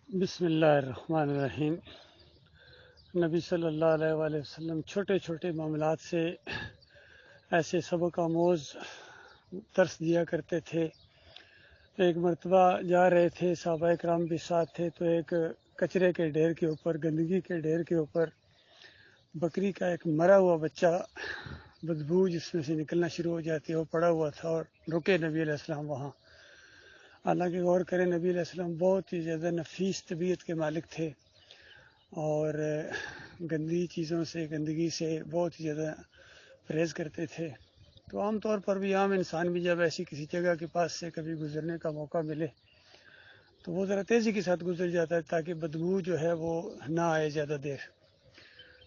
بسم اللہ الرحمن الرحیم۔ نبی صلی اللہ علیہ وآلہ وسلم چھوٹے چھوٹے معاملات سے ایسے سبق آموز درس دیا کرتے تھے۔ ایک مرتبہ جا رہے تھے، صحابہ کرام بھی ساتھ تھے، تو ایک کچرے کے ڈھیر کے اوپر، گندگی کے ڈھیر کے اوپر بکری کا ایک مرا ہوا بچہ، بدبو جس میں سے نکلنا شروع ہو جاتی ہے، وہ پڑا ہوا تھا اور رکے نبی علیہ السلام وہاں۔ حالانکہ غور کریں، نبی علیہ السلام بہت ہی زیادہ نفیس طبیعت کے مالک تھے اور گندی چیزوں سے، گندگی سے بہت ہی زیادہ پرہیز کرتے تھے۔ تو عام طور پر بھی عام انسان بھی جب ایسی کسی جگہ کے پاس سے کبھی گزرنے کا موقع ملے تو وہ ذرا تیزی کے ساتھ گزر جاتا ہے تاکہ بدبو جو ہے وہ نہ آئے زیادہ دیر۔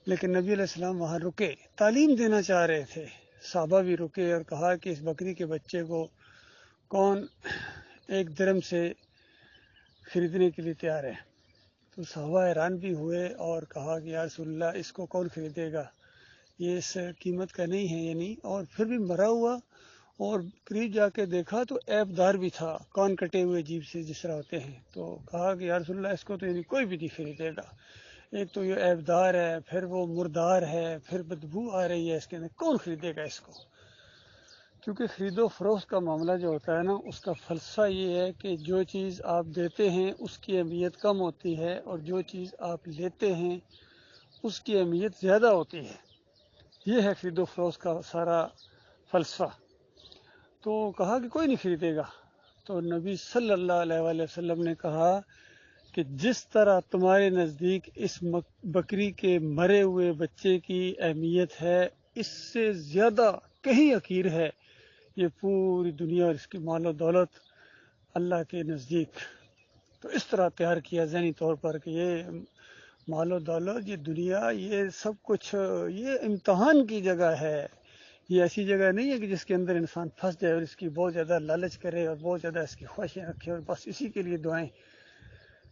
لیکن نبی علیہ السلام وہاں رکے، تعلیم دینا چاہ رہے تھے۔ صحابہ بھی رکے اور کہا کہ اس بکری کے بچے کو کون ایک درم سے خریدنے کے لیے تیار ہے؟ تو صحابہ حیران بھی ہوئے اور کہا کہ یا رسول اللہ، اس کو کون خریدے گا، یہ اس قیمت کا نہیں ہے، یعنی اور پھر بھی مرا ہوا، اور قریب جا کے دیکھا تو عیب دار بھی تھا، کان کٹے ہوئے جیب سے جس طرح ہوتے ہیں۔ تو کہا کہ یا رسول اللہ، اس کو تو یعنی کوئی بھی نہیں خریدے گا، ایک تو یہ عیب دار ہے، پھر وہ مردار ہے، پھر بدبو آ رہی ہے اس کے اندر، کون خریدے گا اس کو؟ کیونکہ خرید و فروخت کا معاملہ جو ہوتا ہے نا، اس کا فلسفہ یہ ہے کہ جو چیز آپ دیتے ہیں اس کی اہمیت کم ہوتی ہے اور جو چیز آپ لیتے ہیں اس کی اہمیت زیادہ ہوتی ہے۔ یہ ہے خرید و فروخت کا سارا فلسفہ۔ تو کہا کہ کوئی نہیں خریدے گا۔ تو نبی صلی اللہ علیہ وآلہ وسلم نے کہا کہ جس طرح تمہارے نزدیک اس بکری کے مرے ہوئے بچے کی اہمیت ہے، اس سے زیادہ کہیں حقیر ہے یہ پوری دنیا اور اس کی مال و دولت اللہ کے نزدیک۔ تو اس طرح تیار کیا ذہنی طور پر کہ یہ مال و دولت، یہ دنیا، یہ سب کچھ یہ امتحان کی جگہ ہے، یہ ایسی جگہ نہیں ہے کہ جس کے اندر انسان پھنس جائے اور اس کی بہت زیادہ لالچ کرے اور بہت زیادہ اس کی خواہشیں رکھے اور بس اسی کے لیے دعائیں۔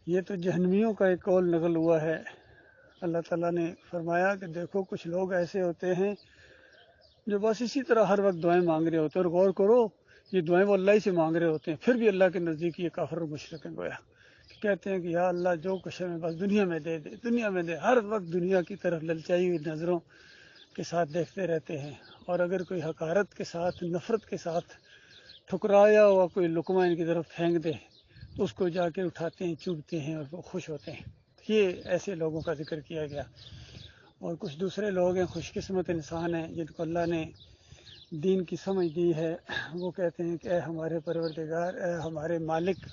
یہ تو جہنمیوں کا ایک قول نقل ہوا ہے۔ اللہ تعالیٰ نے فرمایا کہ دیکھو کچھ لوگ ایسے ہوتے ہیں جو بس اسی طرح ہر وقت دعائیں مانگ رہے ہوتے ہیں، اور غور کرو یہ دعائیں وہ اللہ ہی سے مانگ رہے ہوتے ہیں، پھر بھی اللہ کے نزدیک یہ کافر و مشرک ہیں گویا کہ کہتے ہیں کہ یا اللہ جو کچھ ہمیں بس دنیا میں دے دے، دنیا میں دے، ہر وقت دنیا کی طرف للچائی ہوئی نظروں کے ساتھ دیکھتے رہتے ہیں، اور اگر کوئی حقارت کے ساتھ، نفرت کے ساتھ ٹھکرایا ہوا کوئی لقمہ ان کی طرف پھینک دے تو اس کو جا کے اٹھاتے ہیں، چوبتے ہیں اور وہ خوش ہوتے ہیں۔ یہ ایسے لوگوں کا ذکر کیا گیا۔ اور کچھ دوسرے لوگ ہیں، خوش قسمت انسان ہیں جن کو اللہ نے دین کی سمجھ دی ہے، وہ کہتے ہیں کہ اے ہمارے پروردگار، اے ہمارے مالک،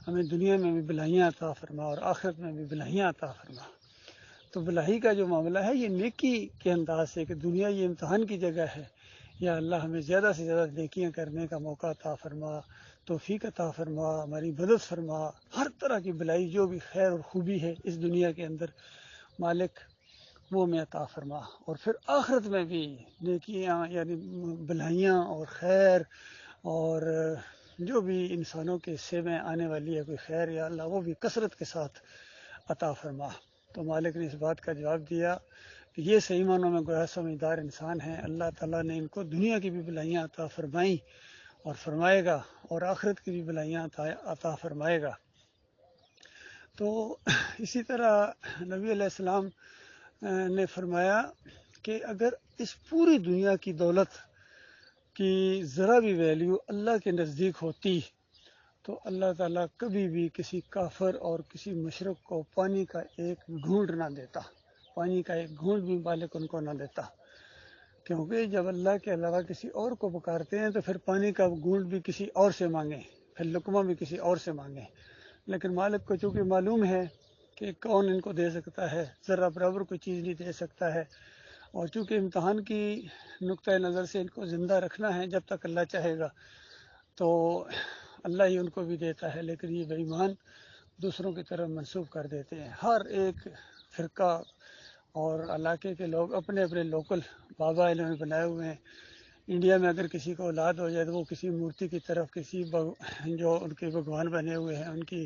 ہمیں دنیا میں بھی بھلائیاں عطا فرما اور آخرت میں بھی بھلائیاں عطا فرما۔ تو بھلائی کا جو معاملہ ہے یہ نیکی کے انداز سے کہ دنیا یہ امتحان کی جگہ ہے، یا اللہ ہمیں زیادہ سے زیادہ نیکیاں کرنے کا موقع عطا فرما، توفیق عطا فرما، ہماری مدد فرما، ہر طرح کی بھلائی جو بھی خیر اور خوبی ہے اس دنیا کے اندر مالک وہ میں عطا فرما، اور پھر آخرت میں بھی نیکیاں یعنی بھلائیاں اور خیر اور جو بھی انسانوں کے حصے میں آنے والی ہے کوئی خیر، یا اللہ وہ بھی کثرت کے ساتھ عطا فرما۔ تو مالک نے اس بات کا جواب دیا کہ یہ صحیح معنوں میں گویا سمجھدار انسان ہیں، اللہ تعالیٰ نے ان کو دنیا کی بھی بھلائیاں عطا فرمائیں اور فرمائے گا، اور آخرت کی بھی بھلائیاں عطا فرمائے گا۔ تو اسی طرح نبی علیہ السلام نے فرمایا کہ اگر اس پوری دنیا کی دولت کی ذرا بھی ویلیو اللہ کے نزدیک ہوتی تو اللہ تعالیٰ کبھی بھی کسی کافر اور کسی مشرک کو پانی کا ایک گھونٹ نہ دیتا، پانی کا ایک گھونٹ بھی مالک ان کو نہ دیتا، کیونکہ جب اللہ کے علاوہ کسی اور کو پکارتے ہیں تو پھر پانی کا گھونٹ بھی کسی اور سے مانگیں، پھر لقمہ بھی کسی اور سے مانگیں، لیکن مالک کو چونکہ معلوم ہے کہ کون ان کو دے سکتا ہے، ذرا برابر کوئی چیز نہیں دے سکتا ہے، اور چونکہ امتحان کی نقطۂ نظر سے ان کو زندہ رکھنا ہے جب تک اللہ چاہے گا، تو اللہ ہی ان کو بھی دیتا ہے، لیکن یہ بے ایمان دوسروں کی طرف منسوب کر دیتے ہیں۔ ہر ایک فرقہ اور علاقے کے لوگ اپنے اپنے لوکل بابا انہوں نے بنائے ہوئے ہیں۔ انڈیا میں اگر کسی کو اولاد ہو جائے تو وہ کسی مورتی کی طرف، کسی جو ان کے بھگوان بنے ہوئے ہیں، ان کی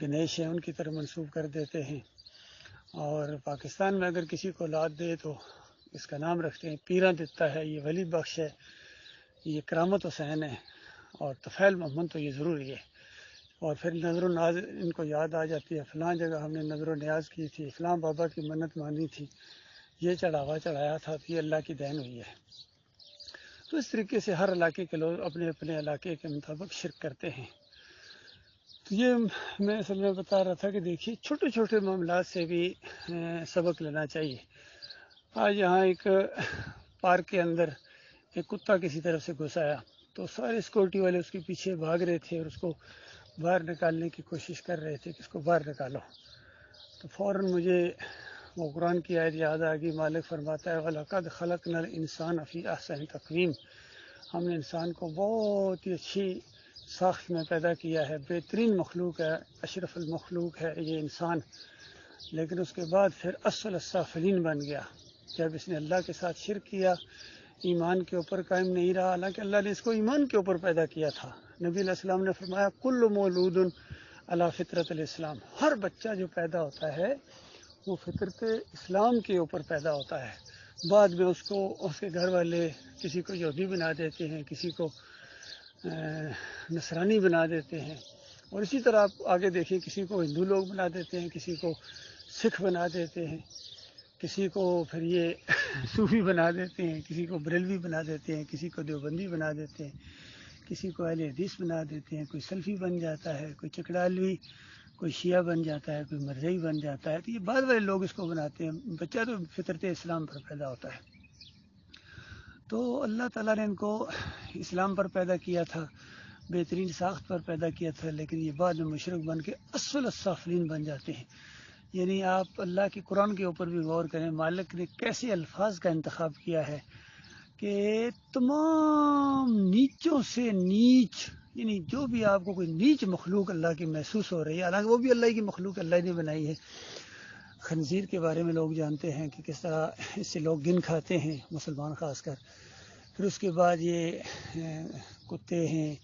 گنیش ہیں، ان کی طرف منسوب کر دیتے ہیں۔ اور پاکستان میں اگر کسی کو اولاد دے تو اس کا نام رکھتے ہیں پیراں دیتا ہے، یہ ولی بخش ہے، یہ کرامت حسین ہے، اور طفیل محمد تو یہ ضروری ہے۔ اور پھر نظر و نیاز ان کو یاد آ جاتی ہے، فلاں جگہ ہم نے نظر و نیاز کی تھی، فلاں بابا کی منت مانی تھی، یہ چڑھاوا چڑھایا تھا، تو یہ اللہ کی دین ہوئی ہے۔ تو اس طریقے سے ہر علاقے کے لوگ اپنے اپنے علاقے کے مطابق شرک کرتے ہیں۔ تو یہ میں اصل میں بتا رہا تھا کہ دیکھیے چھوٹے چھوٹے معاملات سے بھی سبق لینا چاہیے۔ آج یہاں ایک پارک کے اندر ایک کتا کسی طرف سے گھس آیا، تو سارے سیکورٹی والے اس کے پیچھے بھاگ رہے تھے اور اس کو باہر نکالنے کی کوشش کر رہے تھے کہ اس کو باہر نکالو۔ تو فوراً مجھے وہ قرآن کی آیت یاد آ گئی، مالک فرماتا ہے وَلَقَدْ خَلَقْنَا الْإِنسَانَ فِي أَحْسَنِ تَقْوِيمٍ، ہم نے انسان کو بہت ہی اچھی ساخت میں پیدا کیا ہے، بہترین مخلوق ہے، اشرف المخلوق ہے یہ انسان۔ لیکن اس کے بعد پھر اسفل السافلین بن گیا، جب اس نے اللہ کے ساتھ شرک کیا، ایمان کے اوپر قائم نہیں رہا، حالانکہ اللہ نے اس کو ایمان کے اوپر پیدا کیا تھا۔ نبی علیہ السلام نے فرمایا کل مولود علی فطرت الاسلام، ہر بچہ جو پیدا ہوتا ہے وہ فطرت اسلام کے اوپر پیدا ہوتا ہے۔ بعد میں اس کو اس کے گھر والے کسی کو یہودی بنا دیتے ہیں، کسی کو نصرانی بنا دیتے ہیں، اور اسی طرح آپ آگے دیکھیں کسی کو ہندو لوگ بنا دیتے ہیں، کسی کو سکھ بنا دیتے ہیں، کسی کو پھر یہ صوفی بنا دیتے ہیں، کسی کو بریلوی بنا دیتے ہیں، کسی کو دیوبندی بنا دیتے ہیں، کسی کو اہل حدیث بنا دیتے ہیں، کوئی سلفی بن جاتا ہے، کوئی چکڑالوی، کوئی شیعہ بن جاتا ہے، کوئی مرزئی بن جاتا ہے۔ تو یہ بعد والے لوگ اس کو بناتے ہیں، بچہ تو فطرت اسلام پر پیدا ہوتا ہے۔ تو اللہ تعالیٰ نے ان کو اسلام پر پیدا کیا تھا، بہترین ساخت پر پیدا کیا تھا، لیکن یہ بعد میں مشرک بن کے اسفل السافلین بن جاتے ہیں۔ یعنی آپ اللہ کی قرآن کے اوپر بھی غور کریں، مالک نے کیسے الفاظ کا انتخاب کیا ہے کہ تمام نیچوں سے نیچ، یعنی جو بھی آپ کو کوئی نیچ مخلوق اللہ کی محسوس ہو رہی ہے، حالانکہ وہ بھی اللہ کی مخلوق اللہ نے بنائی ہے۔ خنزیر کے بارے میں لوگ جانتے ہیں کہ کس طرح اس سے لوگ گن کھاتے ہیں، مسلمان خاص کر۔ پھر اس کے بعد یہ کتے ہیں،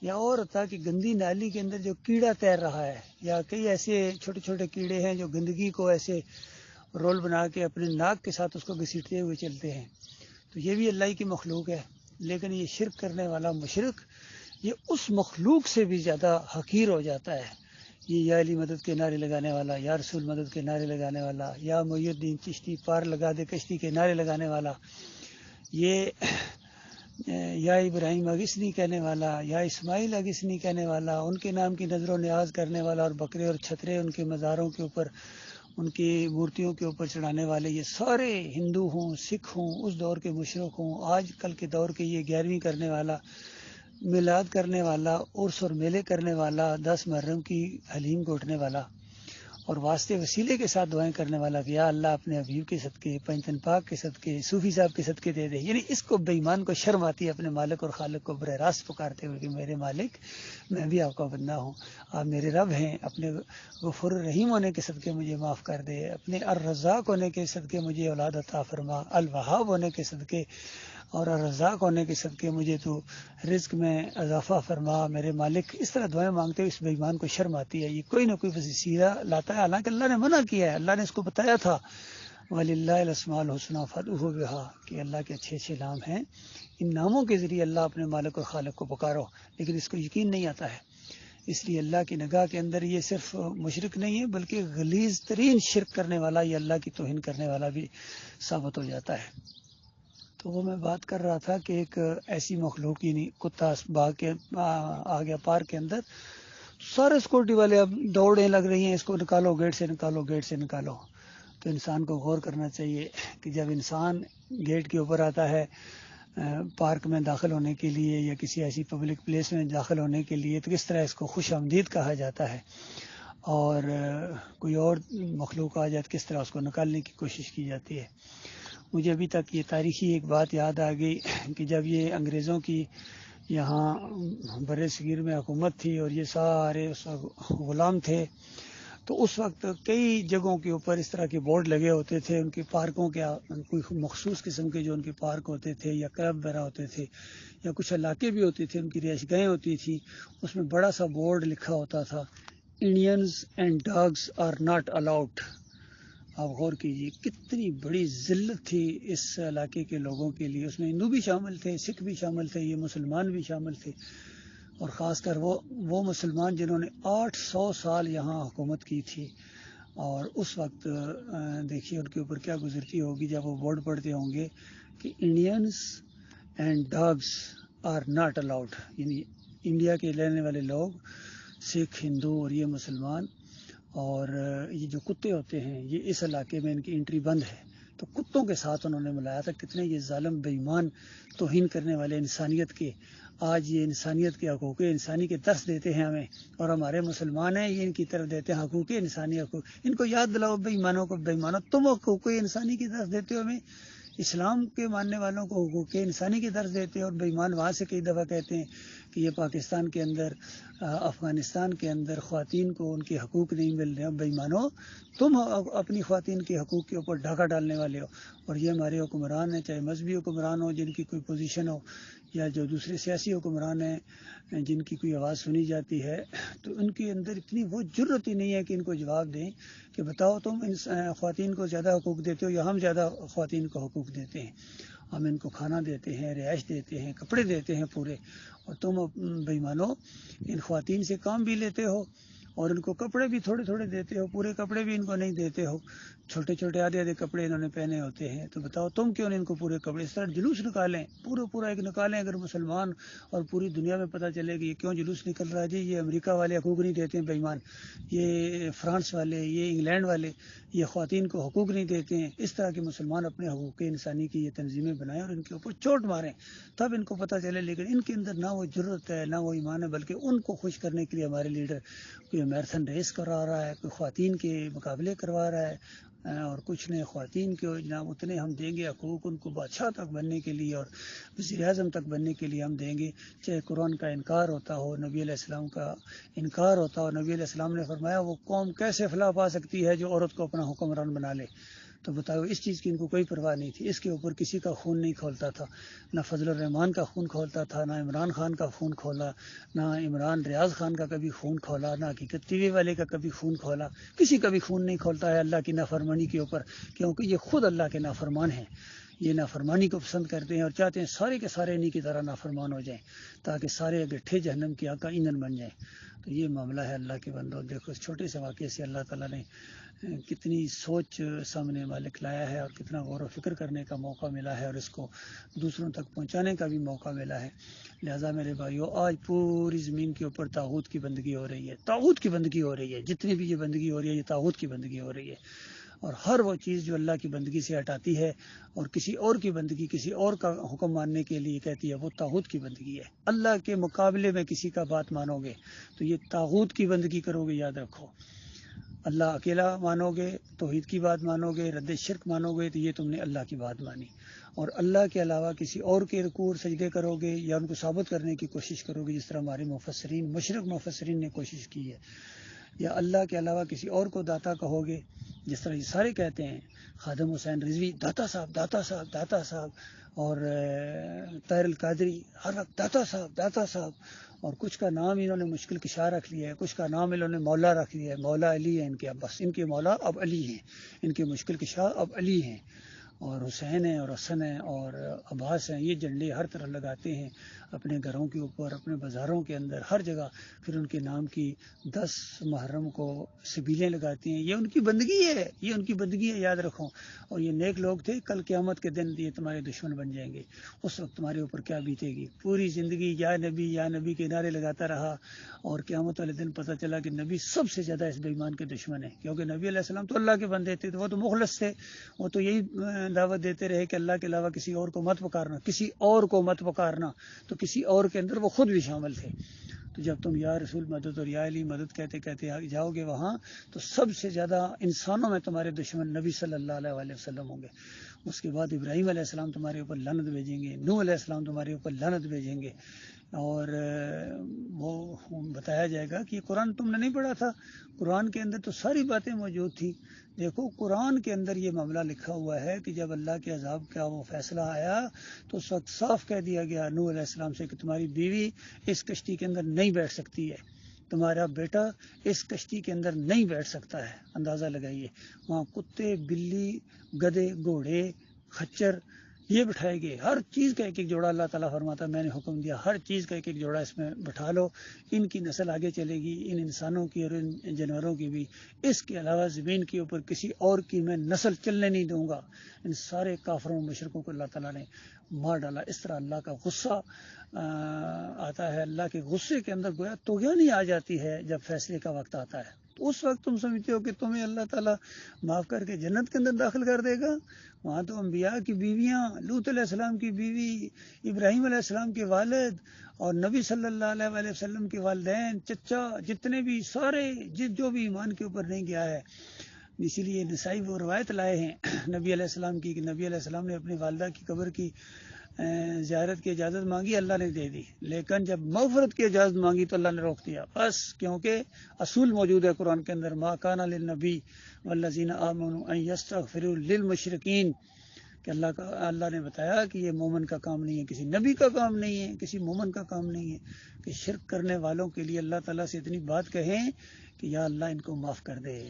یا اور ہوتا کہ گندی نالی کے اندر جو کیڑا تیر رہا ہے، یا کئی ایسے چھوٹے چھوٹے کیڑے ہیں جو گندگی کو ایسے رول بنا کے اپنے ناک کے ساتھ اس کو گھسیٹتے ہوئے چلتے ہیں، تو یہ بھی اللہ کی مخلوق ہے۔ لیکن یہ شرک کرنے والا مشرک یہ اس مخلوق سے بھی زیادہ حقیر ہو جاتا ہے۔ یہ یا علی مدد کے نعرے لگانے والا، یا رسول مدد کے نعرے لگانے والا، یا محی الدین چشتی پار لگا دے کشتی کے نعرے لگانے والا، یہ یا ابراہیم اگسنی کہنے والا، یا اسماعیل اگسنی کہنے والا، ان کے نام کی نظر و نیاز کرنے والا، اور بکرے اور چھترے ان کے مزاروں کے اوپر، ان کی مورتیوں کے اوپر چڑھانے والے، یہ سارے ہندو ہوں، سکھ ہوں، اس دور کے مشرک ہوں، آج کل کے دور کے یہ 11ویں کرنے والا، میلاد کرنے والا، عرس اور میلے کرنے والا، 10 محرم کی حلیم کوٹنے والا، اور واسطے وسیلے کے ساتھ دعائیں کرنے والا کہ یا اللہ اپنے حبیب کے صدقے، پنجتن پاک کے صدقے، صوفی صاحب کے صدقے دے دے۔ یعنی اس کو بے ایمان کو شرم آتی ہے اپنے مالک اور خالق کو براہ راست پکارتے ہوئے کہ میرے مالک میں بھی آپ کا بندہ ہوں، آپ میرے رب ہیں، اپنے غفور رحیم ہونے کے صدقے مجھے معاف کر دے، اپنے الرزاق ہونے کے صدقے مجھے اولاد عطا فرما، الوہاب ہونے کے صدقے اور الرزاق ہونے کے صدقے مجھے تو رزق میں اضافہ فرما میرے مالک۔ اس طرح دعائیں مانگتے ہوئے اس بے ایمان کو شرم آتی ہے، یہ کوئی نہ کوئی وسیلہ لاتا ہے، حالانکہ اللہ نے منع کیا ہے، اللہ نے اس کو بتایا تھا وَلِلَّهِ الْأَسْمَاءُ الْحُسْنَىٰ فَادْعُوهُ بِهَا، کہ اللہ کے اچھے اچھے نام ہیں، ان ناموں کے ذریعے اللہ اپنے مالک اور خالق کو پکارو، لیکن اس کو یقین نہیں آتا ہے۔ اس لیے اللہ کی نگاہ کے اندر یہ صرف مشرک نہیں ہے بلکہ غلیظ ترین شرک کرنے والا، یہ اللہ کی توہین کرنے والا بھی ثابت ہو جاتا ہے۔ تو وہ میں بات کر رہا تھا کہ ایک ایسی مخلوق، یعنی کتا باغ کے آ گیا پارک کے اندر، سارے سیکورٹی والے اب دوڑیں لگ رہی ہیں، اس کو نکالو گیٹ سے، نکالو گیٹ سے نکالو۔ تو انسان کو غور کرنا چاہیے کہ جب انسان گیٹ کے اوپر آتا ہے پارک میں داخل ہونے کے لیے یا کسی ایسی پبلک پلیس میں داخل ہونے کے لیے، تو کس طرح اس کو خوش آمدید کہا جاتا ہے، اور کوئی اور مخلوق آ جائے تو کس طرح اس کو نکالنے کی کوشش کی جاتی ہے۔ مجھے ابھی تک یہ تاریخی ایک بات یاد آ گئی کہ جب یہ انگریزوں کی یہاں بر صغیر میں حکومت تھی اور یہ سارے غلام تھے، تو اس وقت کئی جگہوں کے اوپر اس طرح کے بورڈ لگے ہوتے تھے، ان کی پارکوں کے کوئی مخصوص قسم کے جو ان کے پارک ہوتے تھے یا کلب وغیرہ ہوتے تھے، یا کچھ علاقے بھی ہوتے تھے، ان کی رہائش گاہیں ہوتی تھی، اس میں بڑا سا بورڈ لکھا ہوتا تھا Indians and dogs are not allowed. آپ غور کیجیے کتنی بڑی ذلت تھی اس علاقے کے لوگوں کے لیے، اس میں ہندو بھی شامل تھے، سکھ بھی شامل تھے، یہ مسلمان بھی شامل تھے، اور خاص کر وہ مسلمان جنہوں نے 800 سال یہاں حکومت کی تھی، اور اس وقت دیکھیے ان کے اوپر کیا گزرتی ہوگی جب وہ بورڈ پڑھتے ہوں گے کہ Indians and dogs are not allowed, یعنی انڈیا کے رہنے والے لوگ، سکھ، ہندو اور یہ مسلمان، اور یہ جو کتے ہوتے ہیں یہ اس علاقے میں ان کی انٹری بند ہے۔ تو کتوں کے ساتھ انہوں نے ملایا تھا۔ کتنے یہ ظالم بے ایمان توہین کرنے والے انسانیت کے، آج یہ انسانیت کے حقوق انسانی کے درس دیتے ہیں ہمیں، اور ہمارے مسلمان ہیں یہ ان کی طرف دیتے ہیں حقوق انسانی حقوق۔ ان کو یاد دلاؤ بے ایمانوں کو، بے ایمانوں تم حقوق انسانی کی درس دیتے ہو ہمیں، اسلام کے ماننے والوں کو حقوق انسانی کی درس دیتے ہیں، اور بے ایمان وہاں سے کئی دفعہ کہتے ہیں کہ یہ پاکستان کے اندر، افغانستان کے اندر خواتین کو ان کے حقوق نہیں مل رہے ہیں۔ بے ایمانوں تم اپنی خواتین کے حقوق کے اوپر ڈھاکہ ڈالنے والے ہو، اور یہ ہمارے حکمران ہیں، چاہے مذہبی حکمران ہو جن کی کوئی پوزیشن ہو، یا جو دوسرے سیاسی حکمران ہیں جن کی کوئی آواز سنی جاتی ہے، تو ان کے اندر اتنی وہ جرت ہی نہیں ہے کہ ان کو جواب دیں کہ بتاؤ تم خواتین کو زیادہ حقوق دیتے ہو یا ہم زیادہ خواتین کو حقوق دیتے ہیں؟ ہم ان کو کھانا دیتے ہیں، رہائش دیتے ہیں، کپڑے دیتے ہیں پورے، اور تم بے ایمانو ان خواتین سے کام بھی لیتے ہو اور ان کو کپڑے بھی تھوڑے تھوڑے دیتے ہو، پورے کپڑے بھی ان کو نہیں دیتے ہو، چھوٹے چھوٹے آدھے آدھے کپڑے انہوں نے پہنے ہوتے ہیں۔ تو بتاؤ تم کیوں نہیں ان کو پورے کپڑے؟ اس طرح جلوس نکالیں، پورا ایک نکالیں اگر مسلمان اور پوری دنیا میں پتہ چلے کہ یہ کیوں جلوس نکل رہا ہے، جی یہ امریکہ والے حقوق نہیں دیتے ہیں بے ایمان، یہ فرانس والے، یہ انگلینڈ والے یہ خواتین کو حقوق نہیں دیتے ہیں۔ اس طرح کے مسلمان اپنے حقوق انسانی کی یہ تنظیمیں بنائیں اور ان کے اوپر چوٹ ماریں، تب ان کو پتہ چلے۔ لیکن ان کے اندر نہ وہ جرت ہے نہ وہ ایمان ہے، بلکہ ان کو خوش کرنے کے لیے ہمارے لیڈر کوئی میراتھن ریس کروا رہا ہے، کوئی خواتین کے مقابلے کروا رہا ہے، اور کچھ نے خواتین کو جناب اتنے ہم دیں گے حقوق ان کو بادشاہ تک بننے کے لیے اور وزیر اعظم تک بننے کے لیے ہم دیں گے، چاہے قرآن کا انکار ہوتا ہو، نبی علیہ السلام کا انکار ہوتا ہو۔ نبی علیہ السلام نے فرمایا وہ قوم کیسے فلاح پا سکتی ہے جو عورت کو اپنا حکمران بنا لے؟ تو بتاؤ اس چیز کی ان کو کوئی پرواہ نہیں تھی، اس کے اوپر کسی کا خون نہیں کھولتا تھا، نہ فضل الرحمان کا خون کھولتا تھا، نہ عمران خان کا خون کھولا، نہ عمران ریاض خان کا کبھی خون کھولا، نہ حقیقت ٹی وی والے کا کبھی خون کھولا، کسی کا بھی خون نہیں کھولتا ہے اللہ کی نافرمانی کے اوپر، کیونکہ یہ خود اللہ کے نافرمان ہیں، یہ نافرمانی کو پسند کرتے ہیں اور چاہتے ہیں سارے کے سارے انہی کی طرح نافرمان ہو جائیں تاکہ سارے گٹھے جہنم کی آگ کا ایندھن بن جائیں۔ تو یہ معاملہ ہے اللہ کے بندوں، دیکھو اس چھوٹے سے واقعے سے اللہ تعالیٰ نے کتنی سوچ سامنے مالک لایا ہے اور کتنا غور و فکر کرنے کا موقع ملا ہے اور اس کو دوسروں تک پہنچانے کا بھی موقع ملا ہے۔ لہٰذا میرے بھائیو، آج پوری زمین کے اوپر طاغوت کی بندگی ہو رہی ہے، طاغوت کی بندگی ہو رہی ہے، جتنی بھی یہ بندگی ہو رہی ہے یہ طاغوت کی بندگی ہو رہی ہے، اور ہر وہ چیز جو اللہ کی بندگی سے ہٹاتی ہے اور کسی اور کی بندگی، کسی اور کا حکم ماننے کے لیے کہتی ہے، وہ طاغوت کی بندگی ہے۔ اللہ کے مقابلے میں کسی کا بات مانو گے تو یہ طاغوت کی بندگی کرو گے، یاد رکھو۔ اللہ اکیلا مانو گے، توحید کی بات مانو گے، رد شرک مانو گے، تو یہ تم نے اللہ کی بات مانی، اور اللہ کے علاوہ کسی اور کے رکوع سجدے کرو گے یا ان کو ثابت کرنے کی کوشش کرو گے، جس طرح ہمارے مفسرین، مشرق مفسرین نے کوشش کی ہے، یا اللہ کے علاوہ کسی اور کو داتا کہو گے، جس طرح یہ سارے کہتے ہیں، خادم حسین رضوی داتا صاحب داتا صاحب داتا صاحب، اور طاہر القادری ہر وقت داتا صاحب داتا صاحب، اور کچھ کا نام انہوں نے مشکل کشا رکھ لیا ہے، کچھ کا نام انہوں نے مولا رکھ لیا ہے، مولا علی ہے ان کے، اب بس ان کے مولا اب علی ہیں، ان کے مشکل کشا اب علی ہیں، اور حسین ہیں اور حسن ہیں اور عباس ہیں، یہ جھنڈے ہر طرح لگاتے ہیں اپنے گھروں کے اوپر، اپنے بازاروں کے اندر، ہر جگہ، پھر ان کے نام کی 10 محرم کو سبیلیں لگاتے ہیں، یہ ان کی بندگی ہے، یہ ان کی بندگی ہے، یاد رکھو۔ اور یہ نیک لوگ تھے، کل قیامت کے دن یہ تمہارے دشمن بن جائیں گے، اس وقت تمہارے اوپر کیا بیتے گی۔ پوری زندگی یا نبی کے نعرے لگاتا رہا، اور قیامت والے دن پتہ چلا کہ نبی سب سے زیادہ اس بے ایمان کے دشمن ہے، کیونکہ نبی علیہ السلام تو اللہ کے بندے تھے، وہ تو مخلص تھے، وہ تو یہی دعوت دیتے رہے کہ اللہ کے علاوہ کسی اور کو مت پکارنا، کسی اور کو مت پکارنا، تو کسی اور کے اندر وہ خود بھی شامل تھے۔ تو جب تم یا رسول مدد اور یا علی مدد کہتے کہتے جاؤ گے وہاں، تو سب سے زیادہ انسانوں میں تمہارے دشمن نبی صلی اللہ علیہ وسلم ہوں گے۔ اس کے بعد ابراہیم علیہ السلام تمہارے اوپر لعنت بھیجیں گے، نوح علیہ السلام تمہارے اوپر لعنت بھیجیں گے، اور وہ بتایا جائے گا کہ قرآن تم نے نہیں پڑھا تھا، قرآن کے اندر تو ساری باتیں موجود تھی۔ دیکھو قرآن کے اندر یہ معاملہ لکھا ہوا ہے کہ جب اللہ کے عذاب کا وہ فیصلہ آیا تو اس وقت صاف کہہ دیا گیا نوح علیہ السلام سے کہ تمہاری بیوی اس کشتی کے اندر نہیں بیٹھ سکتی ہے، تمہارا بیٹا اس کشتی کے اندر نہیں بیٹھ سکتا ہے۔ اندازہ لگائیے، وہاں کتے، بلی، گدھے، گھوڑے، خچر، یہ بٹھائے گئے، ہر چیز کا ایک ایک جوڑا اللہ تعالیٰ فرماتا ہے میں نے حکم دیا ہر چیز کا ایک ایک جوڑا اس میں بٹھا لو، ان کی نسل آگے چلے گی، ان انسانوں کی اور ان جانوروں کی بھی، اس کے علاوہ زمین کے اوپر کسی اور کی میں نسل چلنے نہیں دوں گا۔ ان سارے کافروں مشرکوں کو اللہ تعالیٰ نے مار ڈالا۔ اس طرح اللہ کا غصہ آتا ہے، اللہ کے غصے کے اندر گویا طغیانی آ جاتی ہے جب فیصلے کا وقت آتا ہے۔ تو اس وقت تم سمجھتے ہو کہ تمہیں اللہ تعالیٰ معاف کر کے جنت کے اندر داخل کر دے گا؟ وہاں تو انبیاء کی بیویاں، لوط علیہ السلام کی بیوی، ابراہیم علیہ السلام کے والد اور نبی صلی اللہ علیہ وسلم کے والدین، چچا، جتنے بھی سارے جو بھی ایمان کے اوپر نہیں گیا ہے۔ اسی لیے نسائی وہ روایت لائے ہیں نبی علیہ السلام کی کہ نبی علیہ السلام نے اپنی والدہ کی قبر کی زیارت کی اجازت مانگی، اللہ نے دے دی، لیکن جب مغفرت کی اجازت مانگی تو اللہ نے روک دیا، بس کیونکہ اصول موجود ہے قرآن کے اندر، ما کان للنبی والذین آمنوا ان یستغفروا للمشرکین، کہ اللہ نے بتایا کہ یہ مومن کا کام نہیں ہے، کسی نبی کا کام نہیں ہے، کسی مومن کا کام نہیں ہے کہ شرک کرنے والوں کے لیے اللہ تعالیٰ سے اتنی بات کہیں کہ یا اللہ ان کو معاف کر دے۔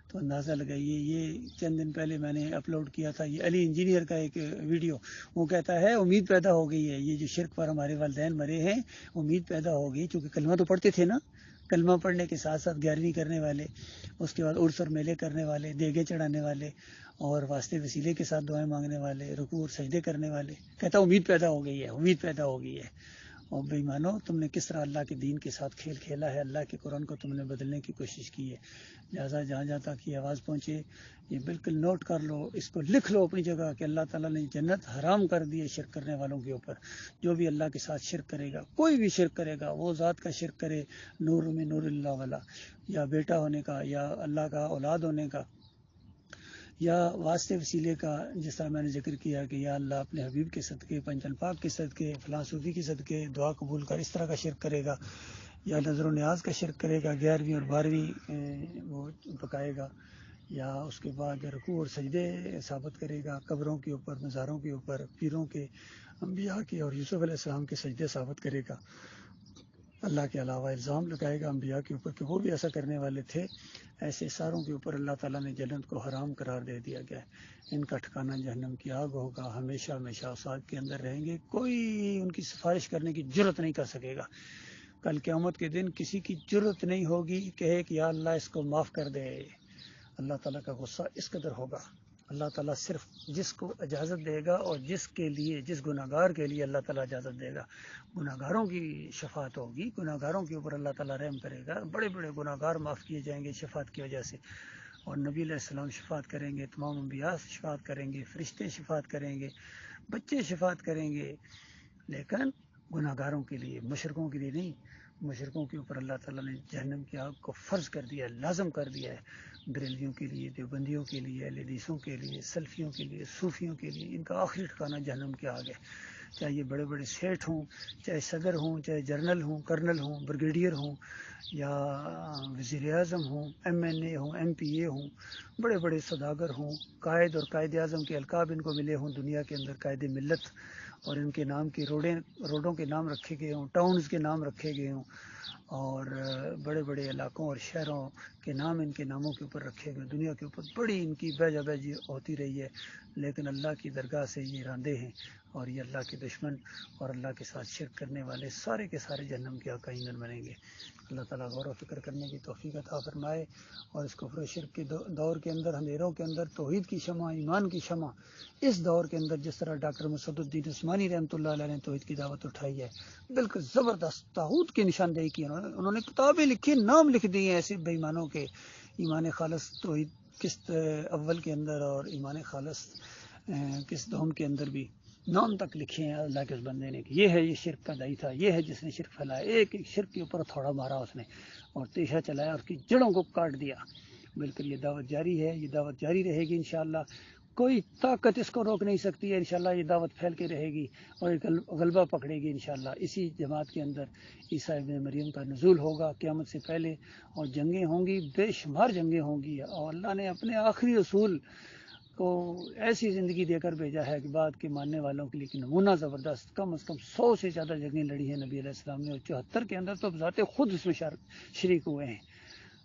تو اندازہ لگائیے، یہ چند دن پہلے میں نے اپلوڈ کیا تھا یہ علی انجینئر کا ایک ویڈیو، وہ کہتا ہے امید پیدا ہو گئی ہے، یہ جو شرک پر ہمارے والدین مرے ہیں امید پیدا ہو گئی، چونکہ کلمہ تو پڑھتے تھے نا، کلمہ پڑھنے کے ساتھ ساتھ گیارہویں کرنے والے، اس کے بعد عرس اور میلے کرنے والے، دیگے چڑھانے والے اور واسطے وسیلے کے ساتھ دعائیں مانگنے والے، رکوع اور سجدے کرنے والے، کہتا امید پیدا ہو گئی ہے، امید پیدا ہو گئی ہے۔ اور بے ایمانو، تم نے کس طرح اللہ کے دین کے ساتھ کھیل کھیلا ہے، اللہ کے قرآن کو تم نے بدلنے کی کوشش کی ہے، لہٰذا جہاں جہاں تک یہ آواز پہنچے یہ بالکل نوٹ کر لو، اس کو لکھ لو اپنی جگہ کہ اللہ تعالیٰ نے جنت حرام کر دی ہے شرک کرنے والوں کے اوپر۔ جو بھی اللہ کے ساتھ شرک کرے گا، کوئی بھی شرک کرے گا، وہ ذات کا شرک کرے، نور میں نور اللہ والا، یا بیٹا ہونے کا، یا اللہ کا اولاد ہونے کا، یا واسطے وسیلے کا، جس طرح میں نے ذکر کیا کہ یا اللہ اپنے حبیب کے صدقے، پنجل پاک کے صدقے، فلاں صوفی کے صدقے دعا قبول کر، اس طرح کا شرک کرے گا، یا نظر و نیاز کا شرک کرے گا، 11ویں اور 12ویں وہ پکائے گا، یا اس کے بعد رکوع اور سجدے ثابت کرے گا، قبروں کے اوپر، مزاروں کے اوپر، پیروں کے، انبیاء کے اور یوسف علیہ السلام کے سجدے ثابت کرے گا، اللہ کے علاوہ الزام لگائے گا انبیاء کے اوپر کہ وہ بھی ایسا کرنے والے تھے، ایسے ساروں کے اوپر اللہ تعالیٰ نے جنت کو حرام قرار دے دیا گیا ہے۔ ان کا ٹھکانہ جہنم کی آگ ہوگا، ہمیشہ ہمیشہ اس آگ کے اندر رہیں گے، کوئی ان کی سفارش کرنے کی جرت نہیں کر سکے گا۔ کل قیامت کے دن کسی کی جرت نہیں ہوگی کہے کہ یا اللہ اس کو معاف کر دے۔ اللہ تعالیٰ کا غصہ اس قدر ہوگا، اللہ تعالیٰ صرف جس کو اجازت دے گا اور جس کے لیے، جس گناہ گار کے لیے اللہ تعالیٰ اجازت دے گا، گناہ گاروں کی شفاعت ہوگی، گناہ گاروں کے اوپر اللہ تعالیٰ رحم کرے گا، بڑے بڑے گناہ گار معاف کیے جائیں گے شفاعت کی وجہ سے، اور نبی علیہ السلام شفاعت کریں گے، تمام انبیاء شفاعت کریں گے، فرشتے شفاعت کریں گے، بچے شفاعت کریں گے، لیکن گناہ گاروں کے لیے، مشرکوں کے لیے نہیں۔ مشرکوں کے اوپر اللہ تعالیٰ نے جہنم کی آگ کو فرض کر دیا ہے، لازم کر دیا ہے، بریلویوں کے لیے، دیوبندیوں کے لیے، اہل حدیثوں کے لیے، سلفیوں کے لیے، صوفیوں کے لیے، ان کا آخری ٹھکانہ جہنم کی آگ ہے، چاہے یہ بڑے بڑے سیٹھ ہوں، چاہے صدر ہوں، چاہے جنرل ہوں، کرنل ہوں، بریگیڈیئر ہوں، یا وزیر اعظم ہوں، ایم این اے ہوں، ایم پی اے ہوں، بڑے بڑے سوداگر ہوں، قائد اور قائد اعظم کے القاب ان کو ملے ہوں دنیا کے اندر، قائد ملت، اور ان کے نام کی روڈوں کے نام رکھے گئے ہوں، ٹاؤنز کے نام رکھے گئے ہوں، اور بڑے بڑے علاقوں اور شہروں کے نام ان کے ناموں کے اوپر رکھے گئے، دنیا کے اوپر بڑی ان کی بیجا بیجی ہوتی رہی ہے، لیکن اللہ کی درگاہ سے یہ راندے ہیں، اور یہ اللہ کے دشمن اور اللہ کے ساتھ شرک کرنے والے سارے کے سارے جہنم کے آگ کا ایندھن بنیں گے۔ اللہ تعالیٰ غور و فکر کرنے کی توفیق عطا فرمائے، اور اس کفر و شرک کے دور کے اندر، اندھیروں کے اندر توحید کی شمع، ایمان کی شمع، اس دور کے اندر جس طرح ڈاکٹر مسعود الدین عثمانی رحمۃ اللہ علیہ نے توحید کی دعوت اٹھائی ہے، بالکل زبردست طاغوت کی نشاندہی کی، انہوں نے کتابیں لکھی، نام لکھ دیے ہیں ایسے بے ایمانوں کے، ایمان خالص توحید قسط اول کے اندر اور ایمان خالص قسط دوم کے اندر بھی نام تک لکھے ہیں اللہ کے اس بندے نے کہ یہ ہے، یہ شرک کا دائی تھا، یہ ہے جس نے شرک پھیلایا، ایک ایک شرک کے اوپر تھوڑا مارا اس نے اور تیشہ چلایا، اس کی جڑوں کو کاٹ دیا۔ بالکل یہ دعوت جاری ہے، یہ دعوت جاری رہے گی انشاءاللہ، کوئی طاقت اس کو روک نہیں سکتی ہے، انشاءاللہ یہ دعوت پھیل کے رہے گی اور ایک غلبہ پکڑے گی انشاءاللہ۔ اسی جماعت کے اندر عیسیٰ ابن مریم کا نزول ہوگا قیامت سے پہلے، اور جنگیں ہوں گی، بے شمار جنگیں ہوں گی، اور اللہ نے اپنے آخری رسول کو ایسی زندگی دے کر بھیجا ہے کہ بعد کے ماننے والوں کے لیے نمونہ زبردست، کم از کم 100 سے زیادہ جنگیں لڑی ہیں نبی علیہ السلام نے، اور 74 کے اندر تو ذات خود اس میں شریک ہوئے ہیں۔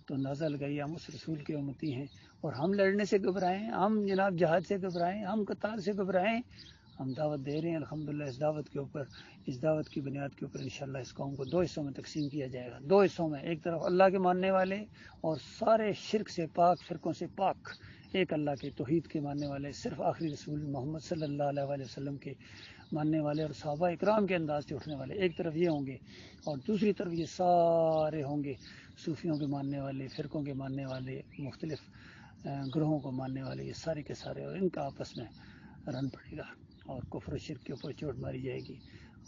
تو اندازہ لگائیے ہم اس رسول کے امتی ہیں، اور ہم لڑنے سے گھبرائیں، ہم جناب جہاد سے گھبرائیں، ہم قتال سے گھبرائیں، ہم دعوت دے رہے ہیں الحمدللہ، اس دعوت کی بنیاد کے اوپر انشاءاللہ اس قوم کو 2 حصوں میں تقسیم کیا جائے گا، 2 حصوں میں، ایک طرف اللہ کے ماننے والے اور سارے شرک سے پاک، فرقوں سے پاک، ایک اللہ کے توحید کے ماننے والے، صرف آخری رسول محمد صلی اللہ علیہ وسلم کے ماننے والے اور صحابہ اکرام کے انداز سے اٹھنے والے، ایک طرف یہ ہوں گے، اور دوسری طرف یہ سارے ہوں گے صوفیوں کے ماننے والے، فرقوں کے ماننے والے، مختلف گروہوں کو ماننے والے، یہ سارے کے سارے، اور ان کا آپس میں رن پڑے گا اور کفر و شرک کے اوپر چوٹ ماری جائے گی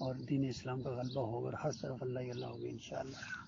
اور دین اسلام کا غلبہ ہوگا اور ہر طرف اللہ ہی اللہ ہوگا انشاءاللہ۔